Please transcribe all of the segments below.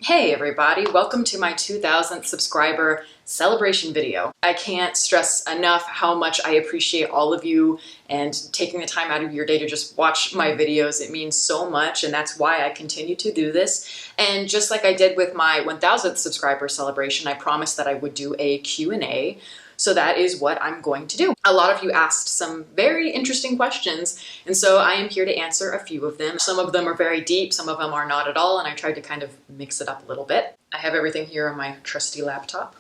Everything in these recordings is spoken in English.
Hey everybody, welcome to my 2000th subscriber celebration video. I can't stress enough how much I appreciate all of you and taking the time out of your day to just watch my videos. It means so much, and that's why I continue to do this. And just like I did with my 1000th subscriber celebration, I promised that I would do a Q&A. So that is what I'm going to do. A lot of you asked some very interesting questions, and so I am here to answer a few of them. Some of them are very deep, some of them are not at all, and I tried to kind of mix it up a little bit. I have everything here on my trusty laptop.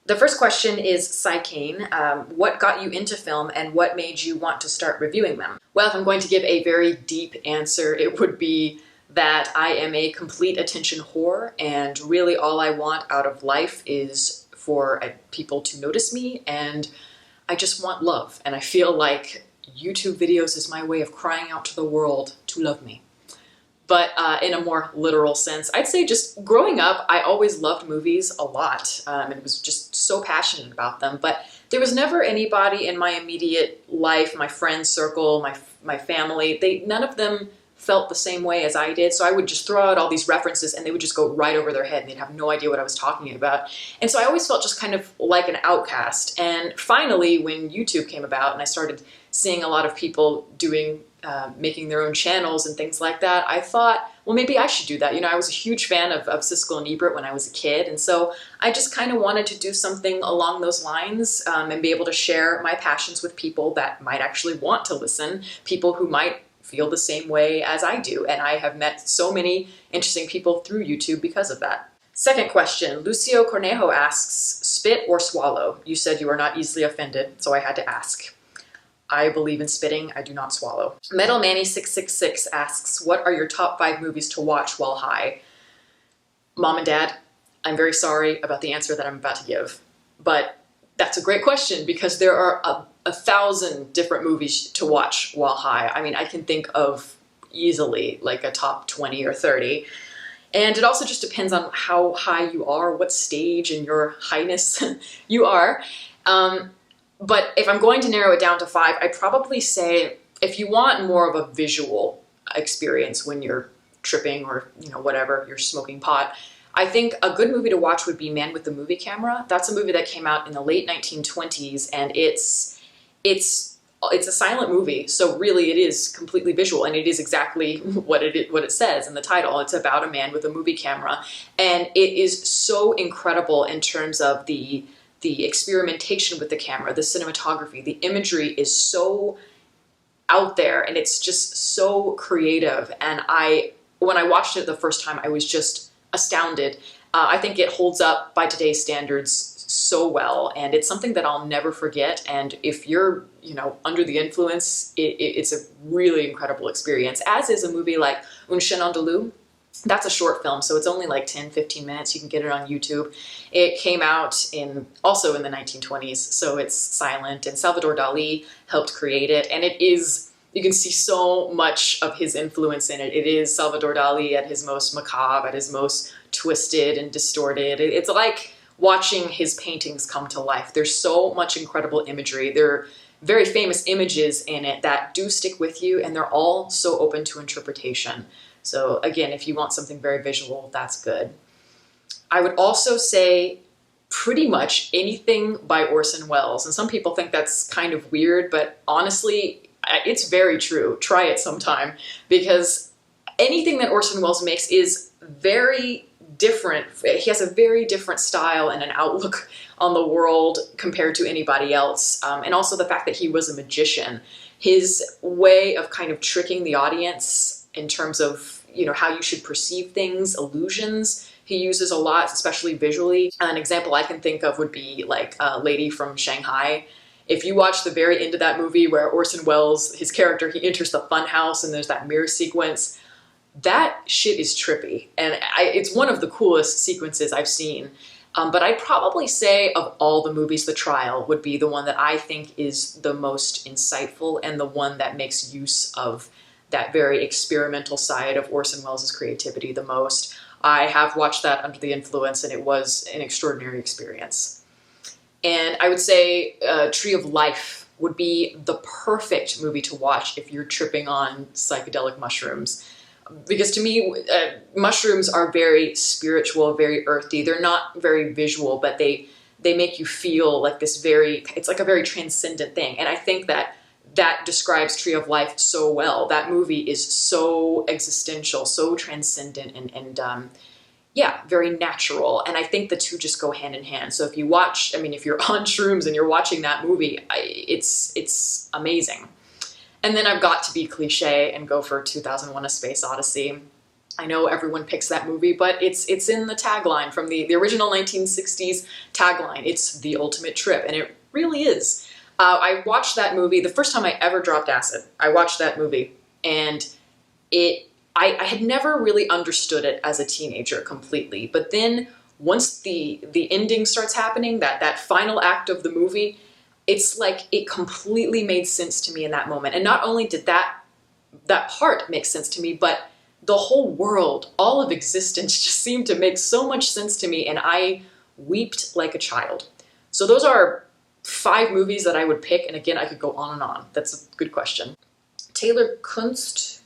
The first question is Psychane. What got you into film and what made you want to start reviewing them? Well, if I'm going to give a very deep answer, it would be that I am a complete attention whore, and really all I want out of life is for people to notice me, and I just want love. And I feel like YouTube videos is my way of crying out to the world to love me. But in a more literal sense, I'd say just growing up, I always loved movies a lot, and was just so passionate about them. But there was never anybody in my immediate life, my friend circle, my family, none of them felt the same way as I did. So I would just throw out all these references and they would just go right over their head and they'd have no idea what I was talking about. And so I always felt just kind of like an outcast. And finally, when YouTube came about and I started seeing a lot of people doing, making their own channels and things like that, I thought, well, maybe I should do that. You know, I was a huge fan of Siskel and Ebert when I was a kid. And so I just kind of wanted to do something along those lines and be able to share my passions with people that might actually want to listen, people who might feel the same way as I do, and I have met so many interesting people through YouTube because of that. Second question, Lucio Cornejo asks, spit or swallow? You said you are not easily offended, so I had to ask. I believe in spitting, I do not swallow. Metal Manny 666 asks, what are your top 5 movies to watch while high? Mom and Dad, I'm very sorry about the answer that I'm about to give, but that's a great question because there are a 1,000 different movies to watch while high. I mean, I can think of easily like a top 20 or 30. And it also just depends on how high you are, what stage in your highness you are. But if I'm going to narrow it down to 5, I'd probably say if you want more of a visual experience when you're tripping or, you know, whatever, you're smoking pot, I think a good movie to watch would be Man with the Movie Camera. That's a movie that came out in the late 1920s, and it's a silent movie, so really it is completely visual, and it is exactly what it says in the title. It's about a man with a movie camera, and it is so incredible in terms of the experimentation with the camera, the cinematography, the imagery is so out there, and it's just so creative. And when I watched it the first time, I was just astounded. I think it holds up by today's standards so well, and it's something that I'll never forget. And if you're, you know, under the influence, it's a really incredible experience, as is a movie like Un Chien Andalou. That's a short film, so it's only like 10-15 minutes. You can get it on YouTube. It came out also in the 1920s, so it's silent, and Salvador Dali helped create it, and it is, you can see so much of his influence in it. It is Salvador Dali at his most macabre, at his most twisted and distorted. It's like watching his paintings come to life. There's so much incredible imagery. There are very famous images in it that do stick with you, and they're all so open to interpretation. So again, if you want something very visual, that's good. I would also say pretty much anything by Orson Welles. And some people think that's kind of weird, but honestly, it's very true. Try it sometime, because anything that Orson Welles makes is very different. He has a very different style and an outlook on the world compared to anybody else. And also the fact that he was a magician. His way of kind of tricking the audience in terms of, you know, how you should perceive things, illusions, he uses a lot, especially visually. An example I can think of would be like Lady from Shanghai. If you watch the very end of that movie where Orson Welles, his character, he enters the fun house and there's that mirror sequence, that shit is trippy. And it's one of the coolest sequences I've seen. But I'd probably say of all the movies, The Trial would be the one that I think is the most insightful and the one that makes use of that very experimental side of Orson Welles' creativity the most. I have watched that under the influence, and it was an extraordinary experience. And I would say Tree of Life would be the perfect movie to watch if you're tripping on psychedelic mushrooms. Because to me, mushrooms are very spiritual, very earthy. They're not very visual, but they make you feel like this it's like a very transcendent thing. And I think that describes Tree of Life so well. That movie is so existential, so transcendent, and yeah, very natural. And I think the two just go hand in hand. So if you watch, I mean, if you're on shrooms and you're watching that movie, it's amazing. And then I've got to be cliche and go for 2001: A Space Odyssey. I know everyone picks that movie, but it's in the tagline from the original 1960s tagline. It's the ultimate trip, and it really is. I watched that movie the first time I ever dropped acid. I watched that movie, and I had never really understood it as a teenager completely. But then once the ending starts happening, that final act of the movie, it's like it completely made sense to me in that moment. And not only did that part make sense to me, but the whole world, all of existence just seemed to make so much sense to me, and I wept like a child. So those are 5 movies that I would pick, and again, I could go on and on. That's a good question. Taylor Kunst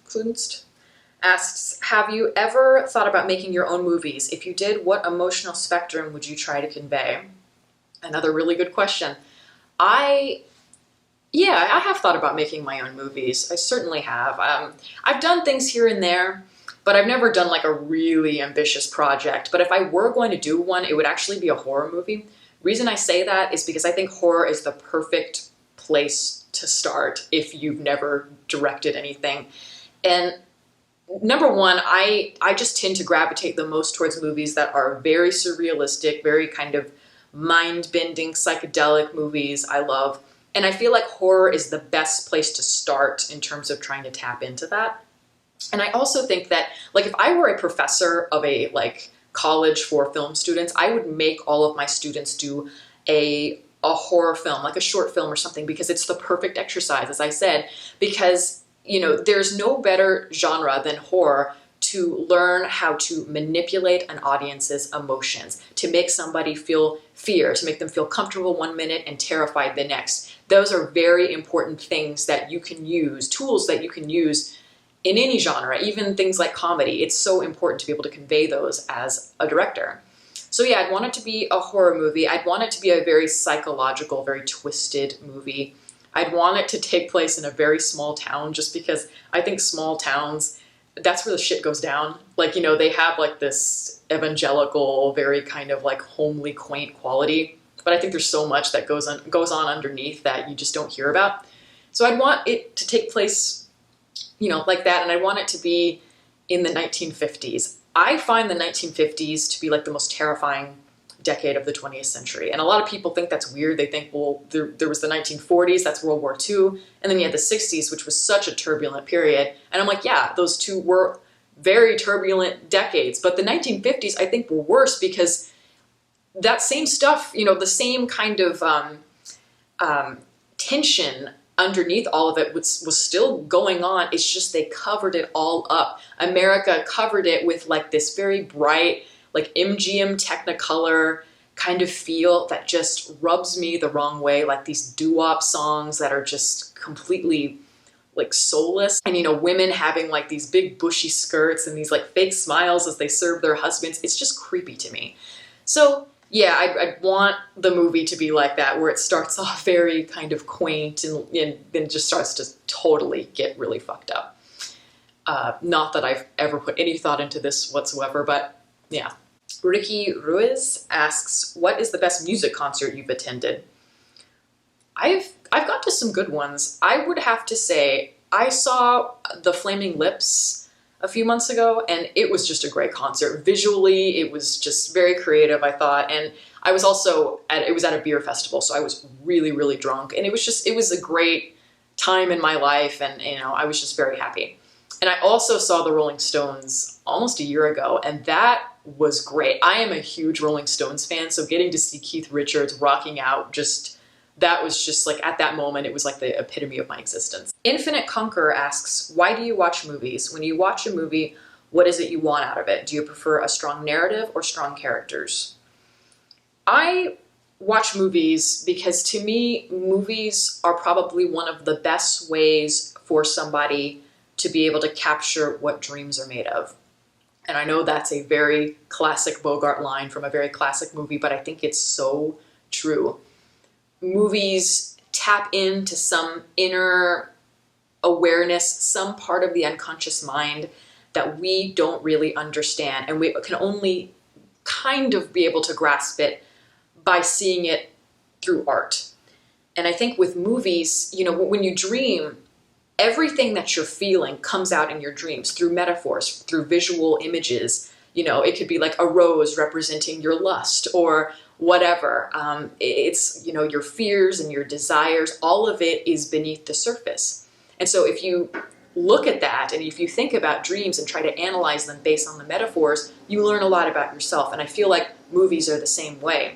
asks, have you ever thought about making your own movies? If you did, what emotional spectrum would you try to convey? Another really good question. I have thought about making my own movies. I certainly have. I've done things here and there, but I've never done like a really ambitious project. But if I were going to do one, it would actually be a horror movie. Reason I say that is because I think horror is the perfect place to start if you've never directed anything. And number one, I just tend to gravitate the most towards movies that are very surrealistic, very kind of mind-bending, psychedelic movies I love. And I feel like horror is the best place to start in terms of trying to tap into that. And I also think that, like, if I were a professor of a, like, college for film students, I would make all of my students do a horror film, like a short film or something, because it's the perfect exercise, as I said, because, you know, there's no better genre than horror to learn how to manipulate an audience's emotions, to make somebody feel fear, to make them feel comfortable one minute and terrified the next. Those are very important things that you can use, tools that you can use in any genre, even things like comedy. It's so important to be able to convey those as a director. So yeah, I'd want it to be a horror movie. I'd want it to be a very psychological, very twisted movie. I'd want it to take place in a very small town, just because I think small towns, that's where the shit goes down. Like, you know, they have like this evangelical, very kind of like homely, quaint quality. But I think there's so much that goes on underneath that you just don't hear about. So I'd want it to take place, you know, like that. And I want it to be in the 1950s. I find the 1950s to be like the most terrifying decade of the 20th century. And a lot of people think that's weird. They think, well, there was the 1940s, that's World War II. And then you had the 60s, which was such a turbulent period. And I'm like, yeah, those two were very turbulent decades. But the 1950s, I think, were worse because that same stuff, you know, the same kind of tension underneath all of it was still going on. It's just they covered it all up. America covered it with like this very bright, like MGM Technicolor kind of feel that just rubs me the wrong way, like these doo-wop songs that are just completely like soulless. And, you know, women having like these big bushy skirts and these like fake smiles as they serve their husbands. It's just creepy to me. So yeah, I'd want the movie to be like that, where it starts off very kind of quaint and then just starts to totally get really fucked up. Not that I've ever put any thought into this whatsoever, but yeah. Ricky Ruiz asks, what is the best music concert you've attended? I've got to some good ones. I would have to say I saw the Flaming Lips a few months ago, and it was just a great concert. Visually, it was just very creative, I thought. And I was also it was at a beer festival, so I was really, really drunk. And it was a great time in my life, and, you know, I was just very happy. And I also saw the Rolling Stones almost a year ago, and that was great. I am a huge Rolling Stones fan, so getting to see Keith Richards rocking out, that was just like, at that moment, it was like the epitome of my existence. Infinite Conqueror asks, why do you watch movies? When you watch a movie, what is it you want out of it? Do you prefer a strong narrative or strong characters? I watch movies because, to me, movies are probably one of the best ways for somebody to be able to capture what dreams are made of. And I know that's a very classic Bogart line from a very classic movie, but I think it's so true. Movies tap into some inner awareness, some part of the unconscious mind that we don't really understand, and we can only kind of be able to grasp it by seeing it through art. And I think with movies, you know, when you dream, everything that you're feeling comes out in your dreams through metaphors, through visual images. You know, it could be like a rose representing your lust or whatever. It's, you know, your fears and your desires, all of it is beneath the surface. And so if you look at that and if you think about dreams and try to analyze them based on the metaphors, you learn a lot about yourself. And I feel like movies are the same way,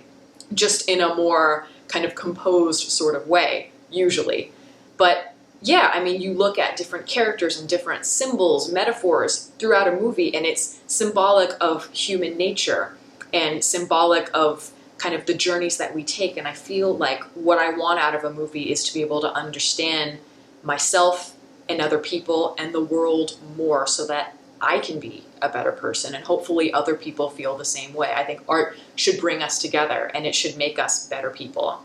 just in a more kind of composed sort of way, usually. But yeah, I mean, you look at different characters and different symbols, metaphors throughout a movie, and it's symbolic of human nature and symbolic of kind of the journeys that we take. And I feel like what I want out of a movie is to be able to understand myself and other people and the world more so that I can be a better person, and hopefully other people feel the same way. I think art should bring us together and it should make us better people.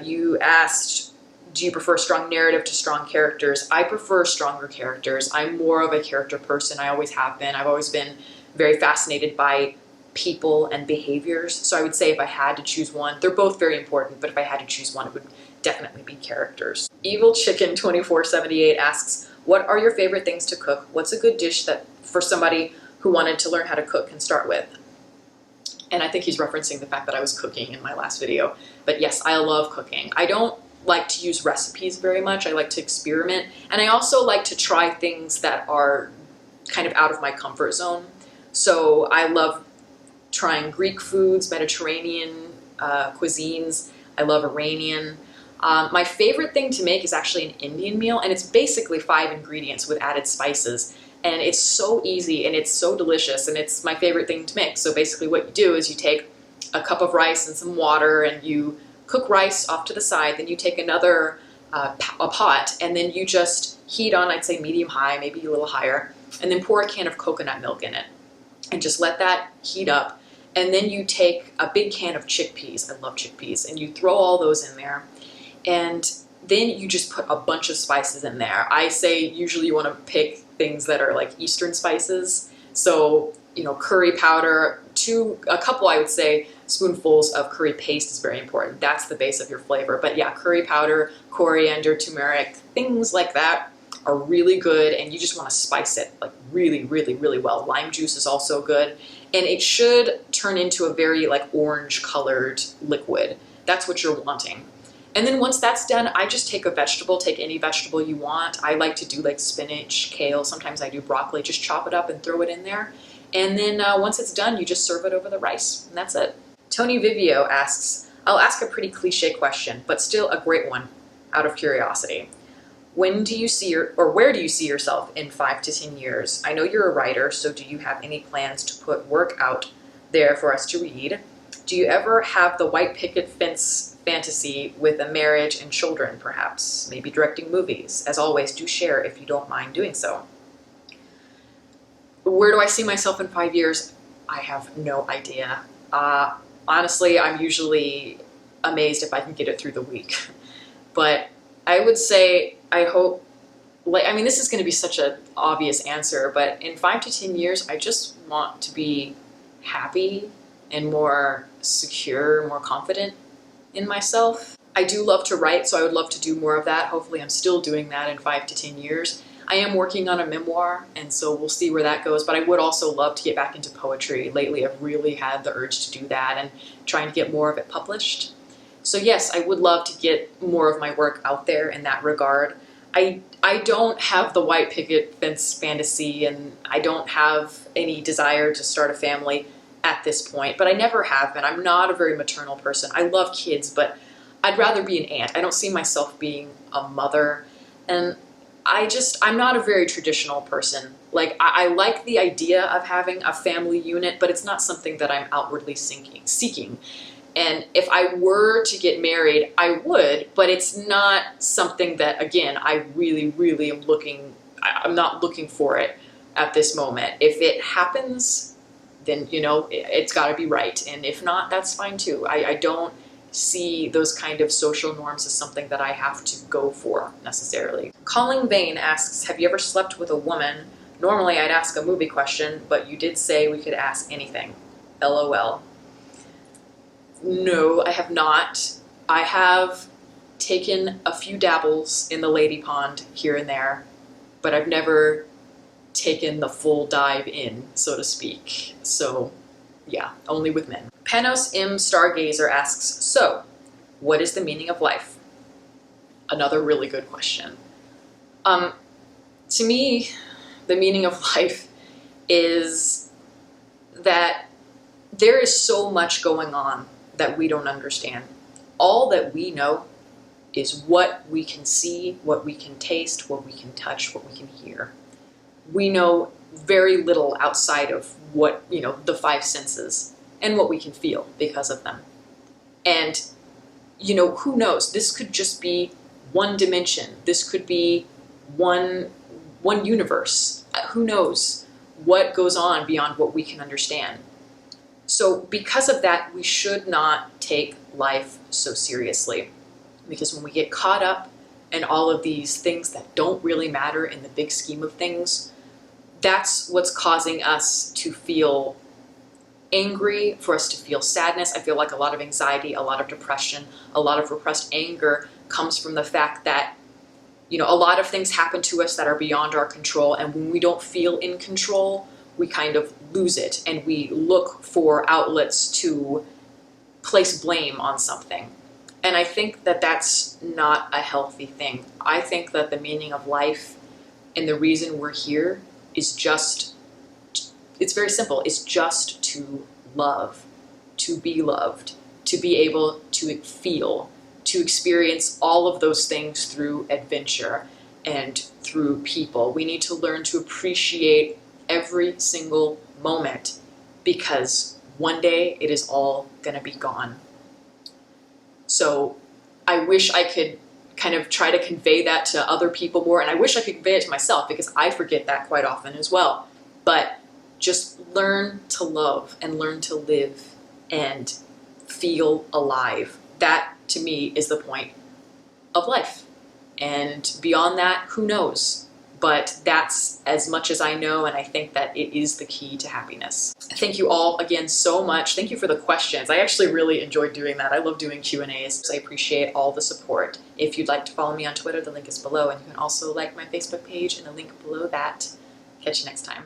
You asked, do you prefer strong narrative to strong characters? I prefer stronger characters. I'm more of a character person. I always have been. I've always been very fascinated by people and behaviors. So I would say if I had to choose one, they're both very important, but if I had to choose one, it would definitely be characters. Evil Chicken 2478 asks, what are your favorite things to cook? What's a good dish that for somebody who wanted to learn how to cook can start with? And I think he's referencing the fact that I was cooking in my last video. But yes, I love cooking. I don't like to use recipes very much. I like to experiment. And I also like to try things that are kind of out of my comfort zone. So I love trying Greek foods, Mediterranean cuisines. I love Iranian. My favorite thing to make is actually an Indian meal, and it's basically 5 ingredients with added spices. And it's so easy and it's so delicious, and it's my favorite thing to make. So basically what you do is you take a cup of rice and some water and you cook rice off to the side, then you take another a pot, and then you just heat on, I'd say medium high, maybe a little higher, and then pour a can of coconut milk in it. And just let that heat up. And then you take a big can of chickpeas, I love chickpeas, and you throw all those in there. And then you just put a bunch of spices in there. I say usually you want to pick things that are like Eastern spices. So, you know, curry powder, a couple, I would say, spoonfuls of curry paste is very important. That's the base of your flavor. But yeah, curry powder, coriander, turmeric, things like that are really good, and you just want to spice it like really, really, really well. Lime juice is also good, and it should turn into a very like orange colored liquid. That's what you're wanting. And then once that's done, I just take a vegetable, take any vegetable you want. I like to do like spinach, kale, sometimes I do broccoli, just chop it up and throw it in there. And then once it's done, you just serve it over the rice, and that's it. Tony Vivio asks, I'll ask a pretty cliche question, but still a great one out of curiosity. When do you see where do you see yourself in 5 to 10 years? I know you're a writer, so do you have any plans to put work out there for us to read? Do you ever have the white picket fence fantasy with a marriage and children, perhaps? Maybe directing movies? As always, do share if you don't mind doing so. Where do I see myself in 5 years? I have no idea. Honestly, I'm usually amazed if I can get it through the week. But I would say, I hope, like, I mean, this is going to be such an obvious answer, but in 5 to 10 years, I just want to be happy and more secure, more confident in myself. I do love to write, so I would love to do more of that. Hopefully I'm still doing that in 5 to 10 years. I am working on a memoir, and so we'll see where that goes, but I would also love to get back into poetry. Lately I've really had the urge to do that and trying to get more of it published. So yes, I would love to get more of my work out there in that regard. I don't have the white picket fence fantasy, and I don't have any desire to start a family at this point, but I never have been. I'm not a very maternal person. I love kids, but I'd rather be an aunt. I don't see myself being a mother, and I'm not a very traditional person. Like, I like the idea of having a family unit, but it's not something that I'm outwardly seeking. And if I were to get married, I would, but it's not something that, again, I really, really am looking, I'm not looking for it at this moment. If it happens, then, you know, it's got to be right. And if not, that's fine too. I don't see those kind of social norms as something that I have to go for necessarily. Calling Vane asks, have you ever slept with a woman? Normally I'd ask a movie question, but you did say we could ask anything. LOL. No, I have not. I have taken a few dabbles in the lady pond here and there, but I've never taken the full dive in, so to speak. So yeah, only with men. Panos M. Stargazer asks, so what is the meaning of life? Another really good question. To me, the meaning of life is that there is so much going on that we don't understand. All that we know is what we can see, what we can taste, what we can touch, what we can hear. We know very little outside of what, you know, the five senses and what we can feel because of them. And, you know, who knows? This could just be one dimension. This could be one universe. Who knows what goes on beyond what we can understand? So because of that, we should not take life so seriously. Because when we get caught up in all of these things that don't really matter in the big scheme of things, that's what's causing us to feel angry, for us to feel sadness. I feel like a lot of anxiety, a lot of depression, a lot of repressed anger comes from the fact that, you know, a lot of things happen to us that are beyond our control, and when we don't feel in control, we kind of lose it, and we look for outlets to place blame on something. And I think that that's not a healthy thing. I think that the meaning of life and the reason we're here is just, it's very simple. It's just to love, to be loved, to be able to feel, to experience all of those things through adventure and through people. We need to learn to appreciate every single moment, because one day it is all gonna be gone. So I wish I could kind of try to convey that to other people more, and I wish I could convey it to myself, because I forget that quite often as well. But just learn to love and learn to live and feel alive. That, to me, is the point of life. And beyond that, who knows? But that's as much as I know, and I think that it is the key to happiness. Thank you all again so much. Thank you for the questions. I actually really enjoyed doing that. I love doing Q&As. I appreciate all the support. If you'd like to follow me on Twitter, the link is below, and you can also like my Facebook page and the link below that. Catch you next time.